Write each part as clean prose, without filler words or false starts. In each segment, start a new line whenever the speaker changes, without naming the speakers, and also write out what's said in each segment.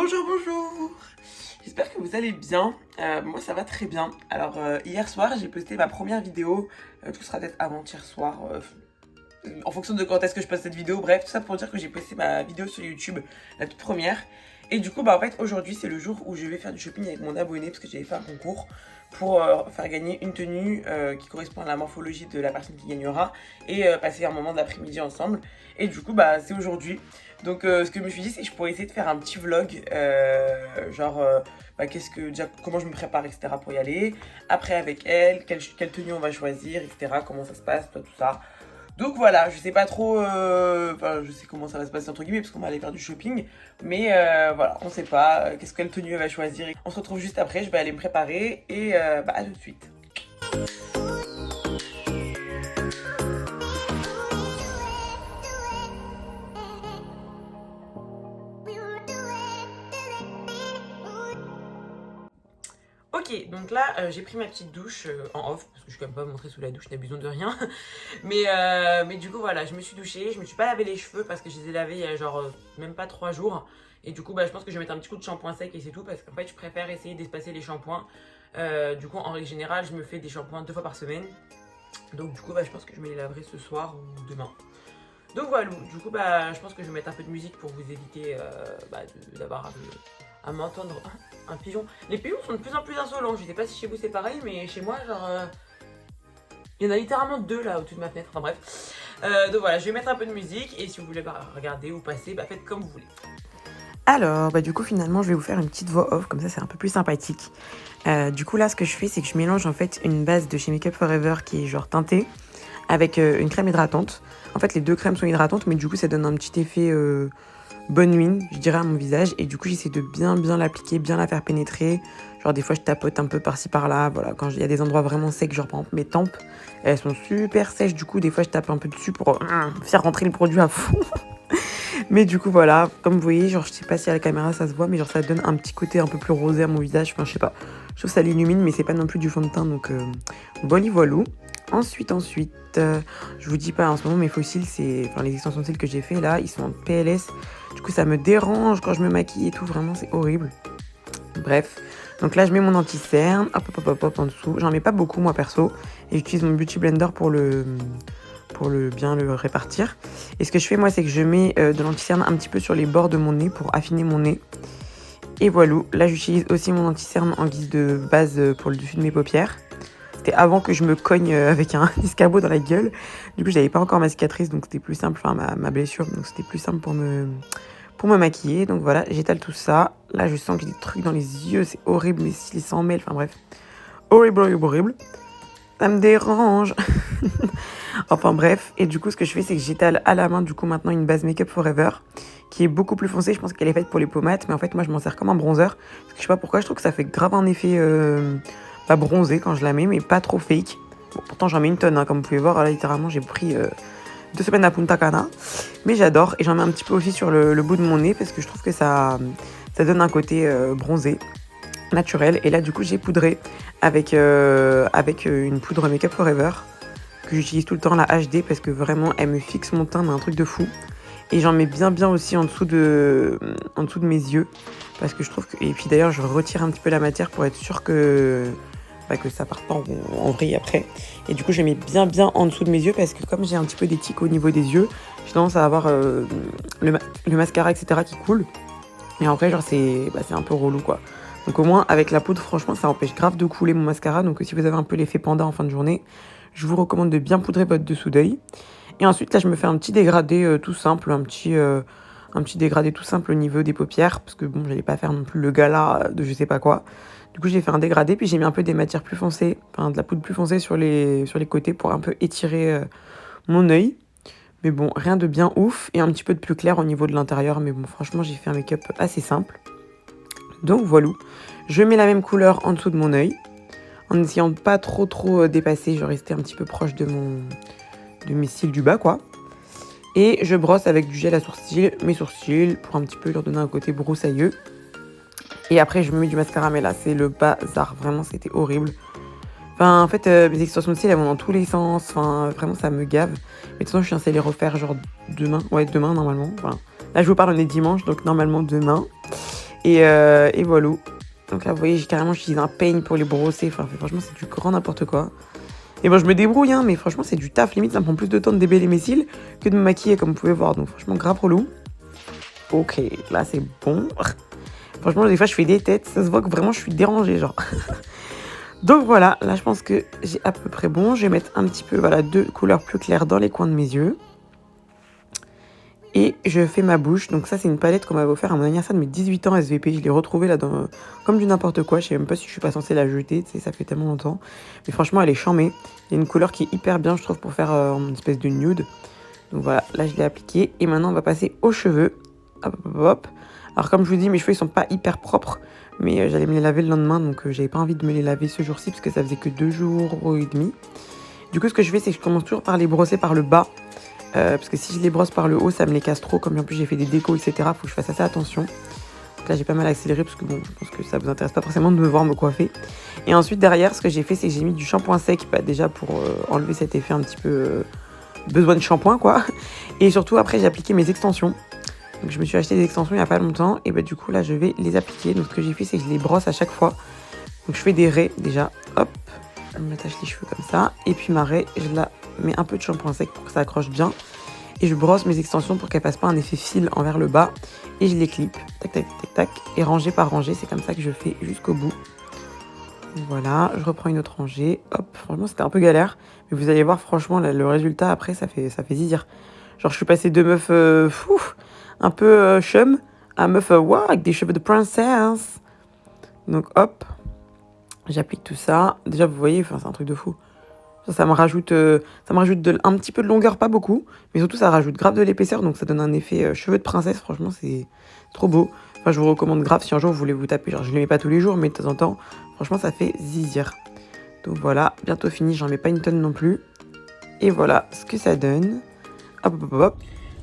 Bonjour, bonjour. J'espère que vous allez bien. Moi, ça va très bien. Alors, hier soir, j'ai posté ma première vidéo. Tout sera peut-être avant-hier soir. En fonction de quand est-ce que je poste cette vidéo. Bref, tout ça pour dire que j'ai posté ma vidéo sur YouTube, la toute première. Et du coup, en fait, aujourd'hui, c'est le jour où je vais faire du shopping avec mon abonné parce que j'avais fait un concours pour faire gagner une tenue qui correspond à la morphologie de la personne qui gagnera et passer un moment d'après-midi ensemble. Et du coup, c'est aujourd'hui. Donc, ce que je me suis dit, c'est que je pourrais essayer de faire un petit vlog, comment je me prépare, etc. pour y aller. Après, avec elle, quelle tenue on va choisir, etc. Comment ça se passe, tout ça. Donc voilà, je sais pas trop, je sais comment ça va se passer entre guillemets parce qu'on va aller faire du shopping, mais voilà, on sait pas quelle tenue elle va choisir. On se retrouve juste après, je vais aller me préparer et à tout de suite. Ok, donc là j'ai pris ma petite douche en off, parce que je ne suis quand même pas montrée sous la douche, n'abusons de rien. mais du coup voilà, je me suis douchée, je me suis pas lavé les cheveux parce que je les ai lavés il y a même pas 3 jours. Et du coup je pense que je vais mettre un petit coup de shampoing sec et c'est tout parce qu'en fait je préfère essayer d'espacer les shampoings. Du coup en règle générale je me fais des shampoings 2 fois par semaine. Donc du coup je pense que je me les laverai ce soir ou demain. Donc voilà, du coup je pense que je vais mettre un peu de musique pour vous éviter d'avoir à m'entendre un pigeon. Les pigeons sont de plus en plus insolents, je sais pas si chez vous c'est pareil, mais chez moi il y en a littéralement 2 là au-dessus de ma fenêtre, enfin bref. Donc voilà, je vais mettre un peu de musique et si vous voulez regarder ou passer, faites comme vous voulez. Alors, du coup finalement je vais vous faire une petite voix off, comme ça c'est un peu plus sympathique. Du coup là ce que je fais c'est que je mélange en fait une base de chez Make Up Forever qui est genre teintée avec une crème hydratante. En fait les deux crèmes sont hydratantes mais du coup ça donne un petit effet bonne mine je dirais à mon visage. Et du coup j'essaie de bien l'appliquer, bien la faire pénétrer. Genre des fois je tapote un peu par-ci par-là, voilà, quand il y a des endroits vraiment secs, genre par exemple mes tempes, elles sont super sèches, du coup des fois je tape un peu dessus pour faire rentrer le produit à fond. Mais du coup voilà, comme vous voyez, genre je sais pas si à la caméra ça se voit, mais genre ça donne un petit côté un peu plus rosé à mon visage, enfin je sais pas. Je trouve que ça l'illumine, mais c'est pas non plus du fond de teint, donc voilou. Ensuite, je vous dis pas en ce moment mes fossiles, les extensions de cils que j'ai fait là, ils sont en PLS. Du coup ça me dérange quand je me maquille et tout, vraiment c'est horrible. Bref, donc là je mets mon anti-cerne, hop en dessous. J'en mets pas beaucoup moi perso, et j'utilise mon Beauty Blender pour bien le répartir. Et ce que je fais moi c'est que je mets de l'anti-cerne un petit peu sur les bords de mon nez pour affiner mon nez. Et voilà, là j'utilise aussi mon anti-cerne en guise de base pour le dessus de mes paupières. C'était avant que je me cogne avec un escabeau dans la gueule. Du coup j'avais pas encore ma cicatrice, donc c'était plus simple, enfin ma blessure, donc c'était plus simple pour me maquiller. Donc voilà, j'étale tout ça. Là je sens que j'ai des trucs dans les yeux, c'est horrible, mes cils s'en mêlent, enfin bref. Horrible. Ça me dérange. Enfin bref, et du coup ce que je fais c'est que j'étale à la main du coup maintenant une base Make Up Forever qui est beaucoup plus foncée. Je pense qu'elle est faite pour les pommades, mais en fait moi je m'en sers comme un bronzer. Parce que je sais pas pourquoi, je trouve que ça fait grave un effet bronzé quand je la mets, mais pas trop fake. Bon, pourtant j'en mets une tonne, hein, comme vous pouvez voir, là littéralement j'ai pris 2 semaines à Punta Cana. Mais j'adore, et j'en mets un petit peu aussi sur le bout de mon nez parce que je trouve que ça donne un côté bronzé, naturel. Et là du coup j'ai poudré avec une poudre Make Up Forever que j'utilise tout le temps, la HD, parce que vraiment elle me fixe mon teint, mais un truc de fou. Et j'en mets bien aussi en dessous de mes yeux, parce que je trouve que... Et puis d'ailleurs je retire un petit peu la matière pour être sûre que ça parte pas en vrille après. Et du coup je mets bien en dessous de mes yeux, parce que comme j'ai un petit peu des tics au niveau des yeux, j'ai tendance à avoir le mascara etc qui coule. Et en vrai genre c'est un peu relou quoi. Donc au moins avec la poudre franchement ça empêche grave de couler mon mascara. Donc si vous avez un peu l'effet panda en fin de journée, je vous recommande de bien poudrer votre dessous d'œil. Et ensuite là je me fais un petit dégradé tout simple, un petit dégradé tout simple au niveau des paupières, parce que bon j'allais pas faire non plus le gala de je sais pas quoi. Du coup j'ai fait un dégradé, puis j'ai mis un peu des matières plus foncées, enfin de la poudre plus foncée sur les côtés pour un peu étirer mon œil. Mais bon, rien de bien ouf, et un petit peu de plus clair au niveau de l'intérieur, mais bon franchement j'ai fait un make-up assez simple. Donc voilà, je mets la même couleur en dessous de mon œil, en essayant de pas trop dépasser, je restais un petit peu proche de mes cils du bas quoi. Et je brosse avec du gel à sourcils mes sourcils pour un petit peu leur donner un côté broussailleux. Et après je me mets du mascara, mais là c'est le bazar, vraiment c'était horrible. Enfin en fait mes extensions de cils elles vont dans tous les sens, enfin vraiment ça me gave. Mais de toute façon je suis censée les refaire genre demain, ouais demain normalement. Voilà. Là je vous parle on est dimanche, donc normalement demain.
Et voilà. Donc là, vous voyez, j'ai carrément utilisé un peigne pour les brosser. Enfin, franchement, c'est du grand n'importe quoi. Et bon, je me débrouille, hein, mais franchement, c'est du taf. Limite, ça me prend plus de temps de déballer mes cils que de me maquiller, comme vous pouvez voir. Donc, franchement, grave relou. Ok, là, c'est bon. Franchement, des fois, je fais des têtes. Ça se voit que vraiment, je suis dérangée, genre. Donc, voilà. Là, je pense que j'ai à peu près bon. Je vais mettre un petit peu, voilà, 2 couleurs plus claires dans les coins de mes yeux. Et je fais ma bouche. Donc ça, c'est une palette qu'on m'avait offert à mon anniversaire de mes 18 ans SVP. Je l'ai retrouvée là dans comme du n'importe quoi. Je sais même pas si je suis pas censée la jeter. Tu sais, ça fait tellement longtemps. Mais franchement, elle est charmée. Il y a une couleur qui est hyper bien, je trouve, pour faire une espèce de nude. Donc voilà, là, je l'ai appliquée. Et maintenant, on va passer aux cheveux. Hop, hop, hop. Alors comme je vous dis, mes cheveux, ils sont pas hyper propres. Mais j'allais me les laver le lendemain. Donc j'avais pas envie de me les laver ce jour-ci parce que ça faisait que 2 jours et demi. Du coup, ce que je fais, c'est que je commence toujours par les brosser par le bas. Parce que si je les brosse par le haut, ça me les casse trop. Comme en plus j'ai fait des décos, etc. Faut que je fasse assez attention. Donc là, j'ai pas mal accéléré parce que bon, je pense que ça vous intéresse pas forcément de me voir me coiffer. Et ensuite, derrière, ce que j'ai fait, c'est que j'ai mis du shampoing sec, déjà pour enlever cet effet un petit peu besoin de shampoing, quoi. Et surtout, après, j'ai appliqué mes extensions. Donc je me suis acheté des extensions il y a pas longtemps. Et du coup, là, je vais les appliquer. Donc ce que j'ai fait, c'est que je les brosse à chaque fois. Donc je fais des raies déjà. Hop, je m'attache les cheveux comme ça. Et puis ma raie, je la mets un peu de shampoing sec pour que ça accroche bien. Et je brosse mes extensions pour qu'elles fassent pas un effet fil envers le bas. Et je les clip, tac, tac, tac, tac. Et rangée par rangée, c'est comme ça que je fais jusqu'au bout. Voilà, je reprends une autre rangée. Hop, franchement, c'était un peu galère. Mais vous allez voir, franchement, le résultat après, ça fait zizir. Genre, je suis passée de meuf un peu chum à meuf wow, avec des cheveux de princesse. Donc, hop, j'applique tout ça. Déjà, vous voyez, c'est un truc de fou. Ça me rajoute un petit peu de longueur, pas beaucoup, mais surtout ça rajoute grave de l'épaisseur, donc ça donne un effet cheveux de princesse. Franchement, c'est trop beau. Enfin, je vous recommande grave si un jour vous voulez vous taper. Genre, je ne les mets pas tous les jours, mais de temps en temps, franchement, ça fait zizir. Donc voilà, bientôt fini, j'en mets pas une tonne non plus. Et voilà ce que ça donne. Hop, hop, hop, hop.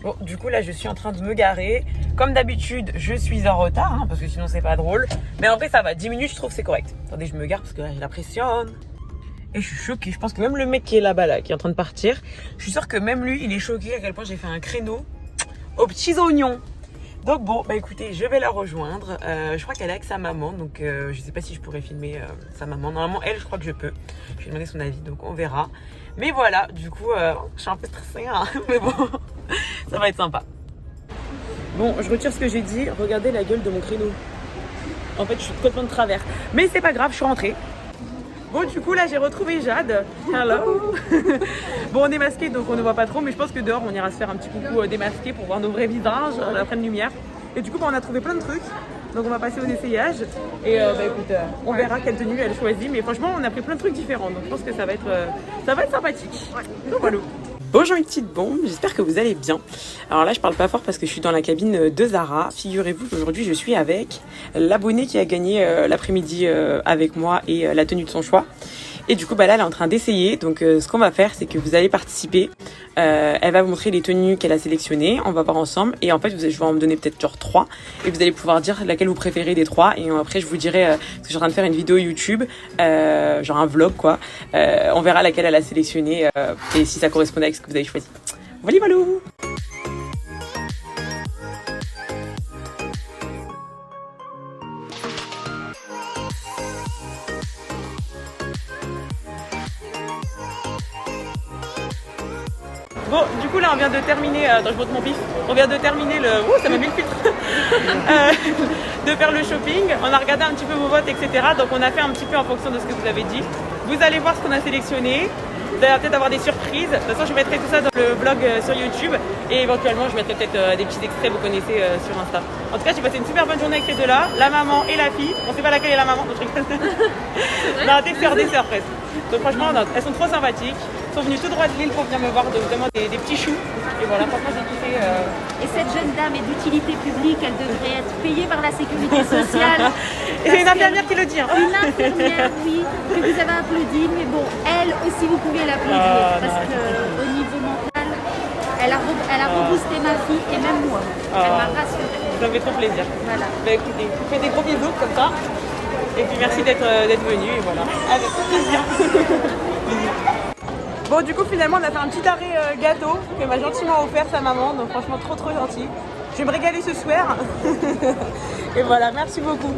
Bon, du coup, là, je suis en train de me garer. Comme d'habitude, je suis en retard, hein, parce que sinon, c'est pas drôle. Mais en vrai, ça va. 10 minutes, je trouve, c'est correct. Attendez, je me gare parce que là, j'ai la pression. Et je suis choquée. Je pense que même le mec qui est là-bas, là, qui est en train de partir, je suis sûre que même lui, il est choqué à quel point j'ai fait un créneau aux petits oignons. Donc bon, bah écoutez, je vais la rejoindre. Je crois qu'elle est avec sa maman, donc je sais pas si je pourrais filmer sa maman. Normalement, elle, je crois que je peux. Je vais demander son avis, donc on verra. Mais voilà, du coup, je suis un peu stressée, hein, mais bon, ça va être sympa. Bon, je retire ce que j'ai dit. Regardez la gueule de mon créneau. En fait, je suis complètement de travers. Mais c'est pas grave, je suis rentrée. Bon, du coup, là, j'ai retrouvé Jade. Hello. Bon, on est masqué, donc on ne voit pas trop, mais je pense que dehors, on ira se faire un petit coucou démasqué pour voir nos vrais visages à la pleine lumière. Et du coup, on a trouvé plein de trucs. Donc, on va passer aux essayages. Et écoute, on verra quelle tenue elle choisit. Mais franchement, on a pris plein de trucs différents. Donc, je pense que ça va être sympathique. Donc, voilà. Bonjour une petite bombe, j'espère que vous allez bien. Alors là je parle pas fort parce que je suis dans la cabine de Zara. Figurez-vous qu'aujourd'hui je suis avec l'abonnée qui a gagné l'après-midi avec moi et la tenue de son choix. Et du coup là elle est en train d'essayer, donc ce qu'on va faire c'est que vous allez participer. Elle va vous montrer les tenues qu'elle a sélectionnées, on va voir ensemble. Et en fait je vais en me donner peut-être genre 3. Et vous allez pouvoir dire laquelle vous préférez des 3. Et après je vous dirai, parce que je suis en train de faire une vidéo YouTube, genre un vlog quoi. On verra laquelle elle a sélectionné et si ça correspondait avec ce que vous avez choisi. Voilà, voilà. Bon, du coup là on vient de terminer, attends je monte mon pif, on vient de terminer le... Ouh, ça m'a mis le filtre de faire le shopping, on a regardé un petit peu vos votes, etc. Donc on a fait un petit peu en fonction de ce que vous avez dit. Vous allez voir ce qu'on a sélectionné, vous allez peut-être avoir des surprises. De toute façon je mettrai tout ça dans le vlog sur YouTube et éventuellement je mettrai peut-être des petits extraits, vous connaissez, sur Insta. En tout cas j'ai passé une super bonne journée avec ces deux-là, la maman et la fille. On sait pas laquelle est la maman, donc je rigole. Non, des sœurs presque. Donc franchement elles sont trop sympathiques. Sont venus tout droit de Lille pour venir me voir, donc vraiment des petits choux. Et voilà, franchement j'ai kiffé.
Et cette jeune dame est d'utilité publique, elle devrait être payée par la sécurité sociale.
Et c'est une infirmière qui le dit. Hein.
Une infirmière, oui, que vous avez applaudi, mais bon, elle aussi vous pouvez l'applaudir parce qu'au niveau mental, elle a reboosté ma fille et même moi. Elle m'a rassurée.
Ça me fait trop plaisir.
Voilà.
Bah écoutez, je vous fais des gros bisous comme ça. Et puis merci d'être venu et voilà. Avec plaisir. Bon du coup finalement on a fait un petit arrêt gâteau que m'a gentiment offert sa maman, donc franchement trop gentil. Je vais me régaler ce soir. Et voilà, merci beaucoup.